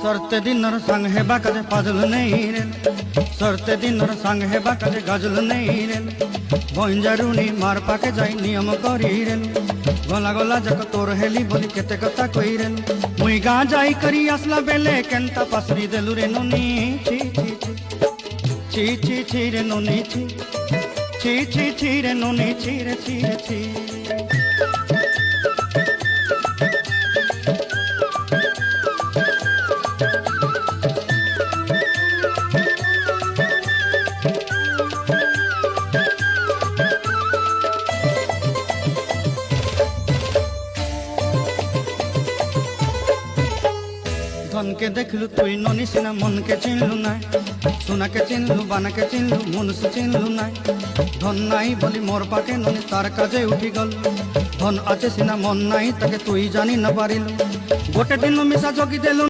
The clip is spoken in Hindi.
सरते दिनर संग हेबा काजे फाजल नहीं रे सरते दिनर संग हेबा काजे गजल नहीं रे बंजारुनी मार पाके जाई नियम करी रे गला गला जक तोर हेली बोली केते कथा कई रे मुई गा जाई करी असला बेले केंता पासरी देलु रे नोनी छी छी छी छी छी रे नोनी छी छी छी छी रे नोनी छी रे छी रे छी धन के देखलु तुई ननी सिना मन के चिन्हलु ना सोना के चिन्हलु बाना के चिन्हलु मन से चिन्हलु ना धन नाई बोली मोर पाके ननी तार काजे उठी गल धन आछे सिना मन नाई ताके तुई जानी न पारिलु गोटे दिन मिसा जगी देलु।